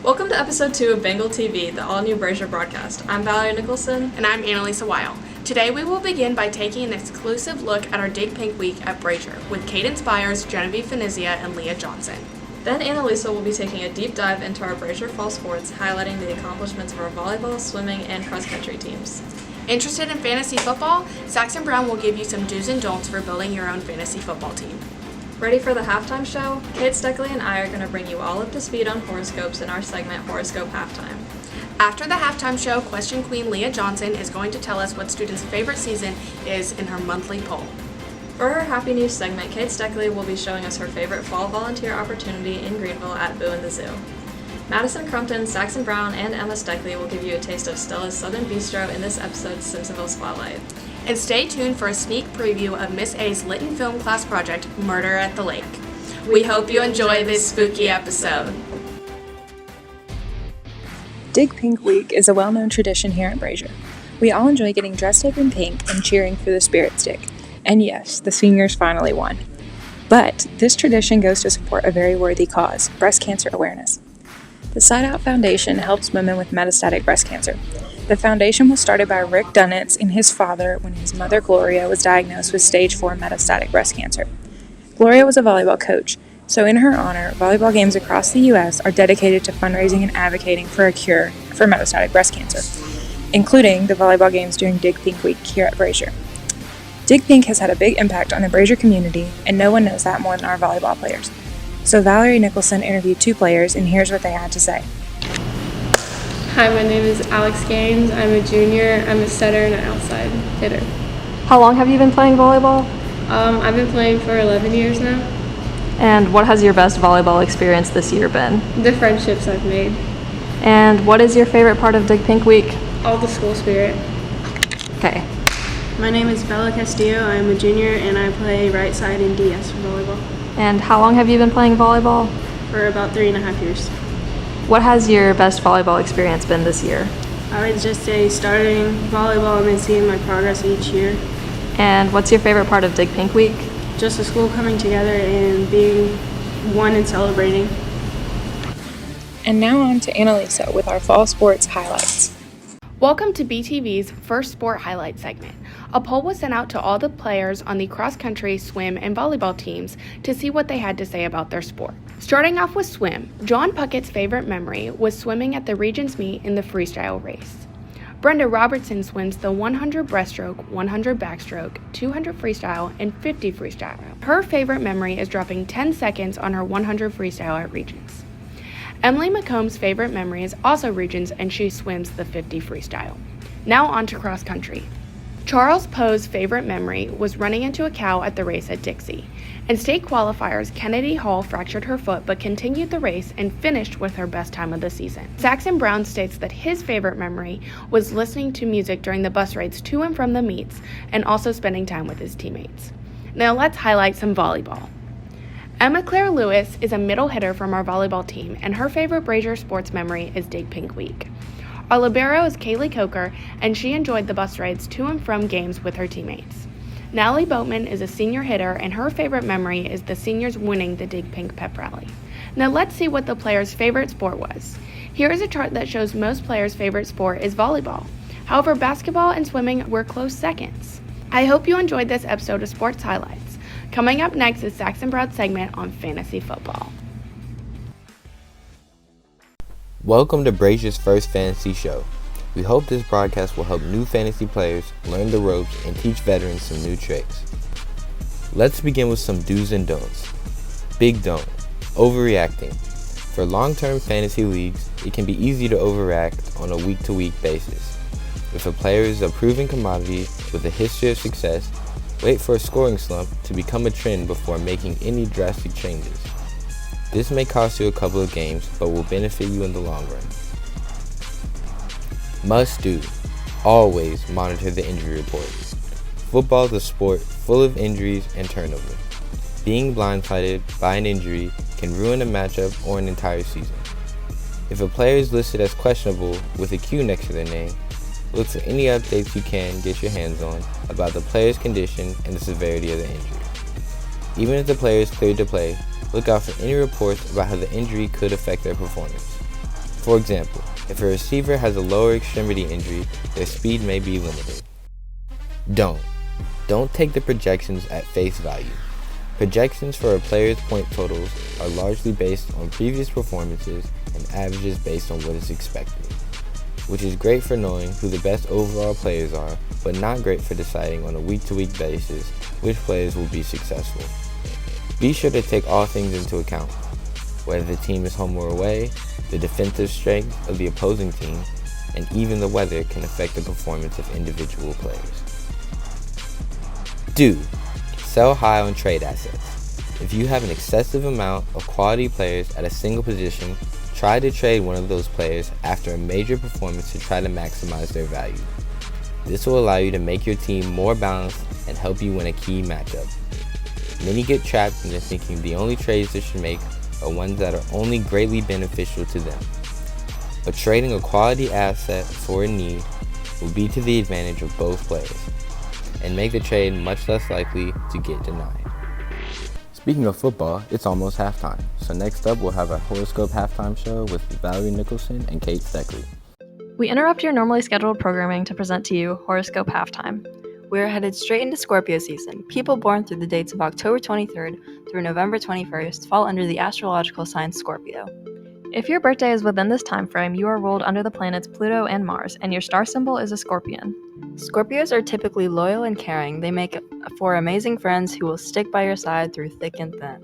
Welcome to episode 2 of Bengal TV, the all-new Brashier broadcast. I'm Valerie Nicholson. And I'm Annalisa Weil. Today we will begin by taking an exclusive look at our Dig Pink Week at Brashier with Caden Spires, Genevieve Finizia, and Leah Johnson. Then Annalisa will be taking a deep dive into our Brashier fall sports, highlighting the accomplishments of our volleyball, swimming, and cross-country teams. Interested in fantasy football? Saxon Brown will give you some do's and don'ts for building your own fantasy football team. Ready for the halftime show? Kate Steckley and I are going to bring you all up to speed on horoscopes in our segment Horoscope Halftime. After the halftime show, Question Queen Leah Johnson is going to tell us what students' favorite season is in her monthly poll. For her Happy News segment, Kate Steckley will be showing us her favorite fall volunteer opportunity in Greenville at Boo and the Zoo. Madison Crumpton, Saxon Brown, and Emma Steckley will give you a taste of Stella's Southern Bistro in this episode's Simpsonville Spotlight. And stay tuned for a sneak preview of Miss A's Lytton Film Class project, Murder at the Lake. We hope you enjoy this spooky episode. Dig Pink Week is a well-known tradition here at Brashier. We all enjoy getting dressed up in pink and cheering for the Spirit Stick. And yes, the seniors finally won. But this tradition goes to support a very worthy cause, breast cancer awareness. The Side Out Foundation helps women with metastatic breast cancer. The foundation was started by Rick Dunitz and his father when his mother Gloria was diagnosed with stage 4 metastatic breast cancer. Gloria was a volleyball coach, so in her honor, volleyball games across the U.S. are dedicated to fundraising and advocating for a cure for metastatic breast cancer, including the volleyball games during Dig Pink Week here at Brashier. Dig Pink has had a big impact on the Brashier community, and no one knows that more than our volleyball players. So Valerie Nicholson interviewed 2 players, and here's what they had to say. Hi, my name is Alex Gaines. I'm a junior. I'm a setter and an outside hitter. How long have you been playing volleyball? I've been playing for 11 years now. And what has your best volleyball experience this year been? The friendships I've made. And what is your favorite part of Dig Pink Week? All the school spirit. Okay. My name is Bella Castillo. I'm a junior and I play right side in DS for volleyball. And how long have you been playing volleyball? For about 3.5 years. What has your best volleyball experience been this year? I would just say starting volleyball and then seeing my progress each year. And what's your favorite part of Dig Pink Week? Just the school coming together and being one and celebrating. And now on to Annalisa with our fall sports highlights. Welcome to BTV's first sport highlight segment. A poll was sent out to all the players on the cross-country, swim, and volleyball teams to see what they had to say about their sport. Starting off with swim, John Puckett's favorite memory was swimming at the Regents meet in the freestyle race. Brenda Robertson swims the 100 breaststroke, 100 backstroke, 200 freestyle, and 50 freestyle. Her favorite memory is dropping 10 seconds on her 100 freestyle at Regents. Emily McComb's favorite memory is also Regents, and she swims the 50 freestyle. Now on to cross country. Charles Poe's favorite memory was running into a cow at the race at Dixie. In state qualifiers, Kennedy Hall fractured her foot but continued the race and finished with her best time of the season. Saxon Brown states that his favorite memory was listening to music during the bus rides to and from the meets and also spending time with his teammates. Now let's highlight some volleyball. Emma Claire Lewis is a middle hitter from our volleyball team, and her favorite Brashier sports memory is Dig Pink Week. Our libero is Kaylee Coker, and she enjoyed the bus rides to and from games with her teammates. Natalie Boatman is a senior hitter, and her favorite memory is the seniors winning the Dig Pink pep rally. Now let's see what the players' favorite sport was. Here is a chart that shows most players' favorite sport is volleyball. However, basketball and swimming were close seconds. I hope you enjoyed this episode of Sports Highlights. Coming up next is Saxon Brown's segment on fantasy football. Welcome to Brashier's first fantasy show. We hope this broadcast will help new fantasy players learn the ropes and teach veterans some new tricks. Let's begin with some do's and don'ts. Big don't. Overreacting. For long-term fantasy leagues, it can be easy to overreact on a week-to-week basis. If a player is a proven commodity with a history of success, wait for a scoring slump to become a trend before making any drastic changes. This may cost you a couple of games, but will benefit you in the long run. Must do. Always monitor the injury report. Football is a sport full of injuries and turnover. Being blindsided by an injury can ruin a matchup or an entire season. If a player is listed as questionable with a Q next to their name, look for any updates you can get your hands on about the player's condition and the severity of the injury. Even if the player is cleared to play, look out for any reports about how the injury could affect their performance. For example, if a receiver has a lower extremity injury, their speed may be limited. Don't take the projections at face value. Projections for a player's point totals are largely based on previous performances and averages based on what is expected, which is great for knowing who the best overall players are, but not great for deciding on a week-to-week basis which players will be successful. Be sure to take all things into account, whether the team is home or away, the defensive strength of the opposing team, and even the weather can affect the performance of individual players. Sell high on trade assets. If you have an excessive amount of quality players at a single position, try to trade one of those players after a major performance to try to maximize their value. This will allow you to make your team more balanced and help you win a key matchup. Many get trapped into thinking the only trades they should make are ones that are only greatly beneficial to them. But trading a quality asset for a need will be to the advantage of both players and make the trade much less likely to get denied. Speaking of football, it's almost halftime, so next up we'll have our horoscope halftime show with Valerie Nicholson and Kate Steckley. We interrupt your normally scheduled programming to present to you Horoscope Halftime. We're headed straight into Scorpio season. People born through the dates of October 23rd through November 21st fall under the astrological sign Scorpio. If your birthday is within this time frame, you are ruled under the planets Pluto and Mars, and your star symbol is a scorpion. Scorpios are typically loyal and caring. They make for amazing friends who will stick by your side through thick and thin.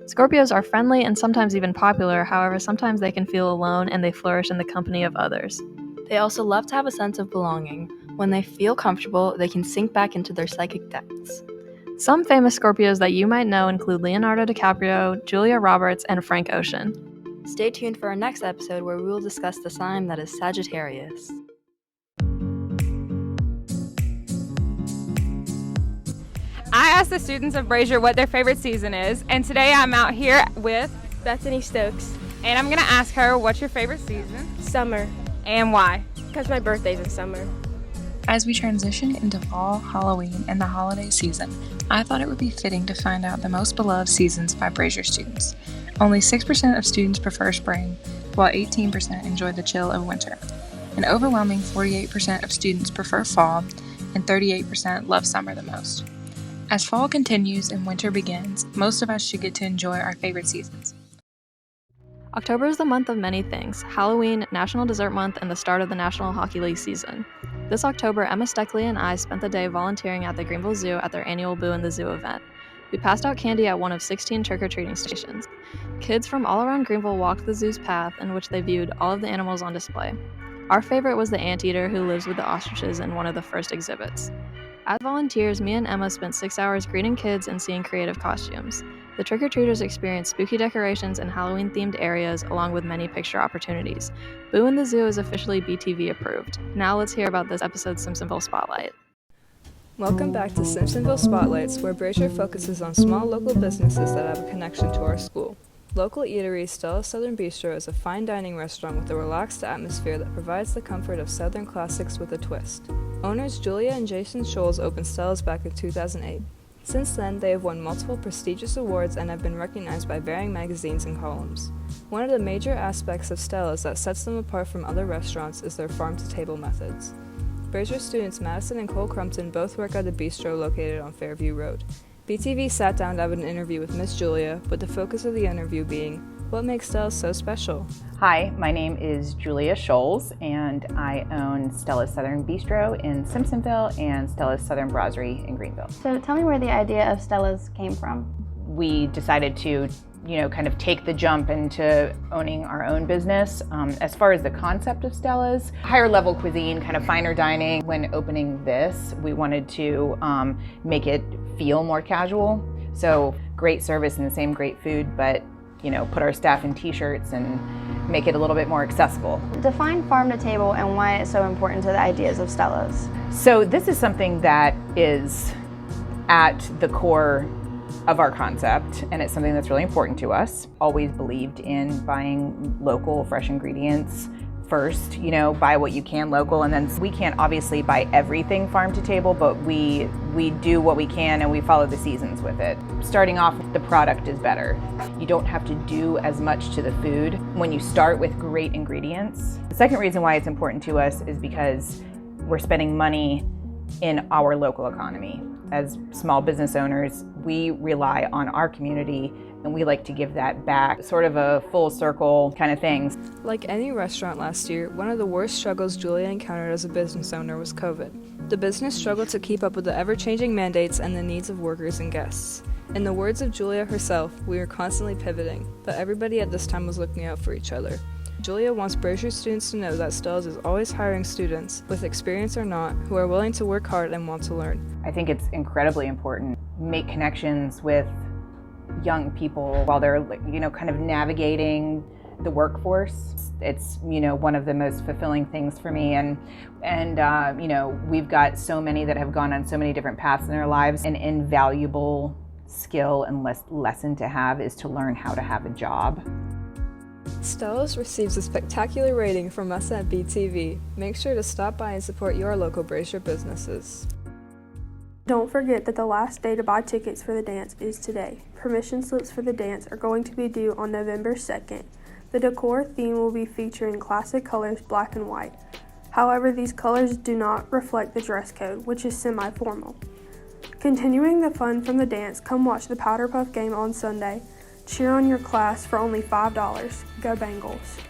Scorpios are friendly and sometimes even popular, however, sometimes they can feel alone and they flourish in the company of others. They also love to have a sense of belonging. When they feel comfortable, they can sink back into their psychic depths. Some famous Scorpios that you might know include Leonardo DiCaprio, Julia Roberts, and Frank Ocean. Stay tuned for our next episode where we will discuss the sign that is Sagittarius. I asked the students of Brashier what their favorite season is, and today I'm out here with Bethany Stokes. and I'm going to ask her, what's your favorite season Summer, and why? because my birthday's in summer. As we transition into fall, Halloween, and the holiday season, I thought it would be fitting to find out the most beloved seasons by Brashier students. Only 6% of students prefer spring, while 18% enjoy the chill of winter. An overwhelming 48% of students prefer fall, and 38% love summer the most. As fall continues and winter begins, most of us should get to enjoy our favorite seasons. October is the month of many things: Halloween, National Dessert Month, and the start of the National Hockey League season. This October, Emma Steckley and I spent the day volunteering at the Greenville Zoo at their annual Boo in the Zoo event. We passed out candy at one of 16 trick-or-treating stations. Kids from all around Greenville walked the zoo's path in which they viewed all of the animals on display. Our favorite was the anteater who lives with the ostriches in one of the first exhibits. As volunteers, me and Emma spent 6 hours greeting kids and seeing creative costumes. The trick-or-treaters experienced spooky decorations and Halloween-themed areas, along with many picture opportunities. Boo in the Zoo is officially BTV approved. Now let's hear about this episode's Simpsonville Spotlight. Welcome back to Simpsonville Spotlights, where Brashier focuses on small local businesses that have a connection to our school. Local eatery Stella's Southern Bistro is a fine dining restaurant with a relaxed atmosphere that provides the comfort of Southern classics with a twist. Owners Julia and Jason Scholes opened Stella's back in 2008. Since then, they have won multiple prestigious awards and have been recognized by varying magazines and columns. One of the major aspects of Stella's that sets them apart from other restaurants is their farm-to-table methods. Brashier students Madison and Cole Crumpton both work at a bistro located on Fairview Road. BTV sat down to have an interview with Miss Julia, with the focus of the interview being, what makes Stella's so special? Hi, my name is Julia Scholes, and I own Stella's Southern Bistro in Simpsonville and Stella's Southern Brasserie in Greenville. So tell me where the idea of Stella's came from. We decided to, kind of take the jump into owning our own business. As far as the concept of Stella's, higher level cuisine, kind of finer dining. When opening this, we wanted to make it feel more casual. So great service and the same great food, but put our staff in t-shirts and make it a little bit more accessible. Define farm to table and why it's so important to the ideas of Stella's. So this is something that is at the core of our concept, and it's something that's really important to us. Always believed in buying local, fresh ingredients first, you know, buy what you can local, and then we can't obviously buy everything farm to table, but we do what we can and we follow the seasons with it. Starting off, the product is better. You don't have to do as much to the food when you start with great ingredients. The second reason why it's important to us is because we're spending money in our local economy. As small business owners, we rely on our community and we like to give that back, sort of a full circle kind of thing. Like any restaurant last year, one of the worst struggles Julia encountered as a business owner was COVID. The business struggled to keep up with the ever-changing mandates and the needs of workers and guests. In the words of Julia herself, we were constantly pivoting, but everybody at this time was looking out for each other. Julia wants Brashier students to know that Stellas is always hiring students, with experience or not, who are willing to work hard and want to learn. I think it's incredibly important. Make connections with young people while they're, you know, kind of navigating the workforce. It's, you know, one of the most fulfilling things for me, and you know, we've got so many that have gone on so many different paths in their lives. An invaluable skill and lesson to have is to learn how to have a job. Stellas receives a spectacular rating from us at BTV. Make sure to stop by and support your local Brashier businesses. Don't forget that the last day to buy tickets for the dance is today. Permission slips for the dance are going to be due on November 2nd. The decor theme will be featuring classic colors, black and white. However, these colors do not reflect the dress code, which is semi-formal. Continuing the fun from the dance, come watch the Powder Puff game on Sunday. Cheer on your class for only $5. Go Bengals.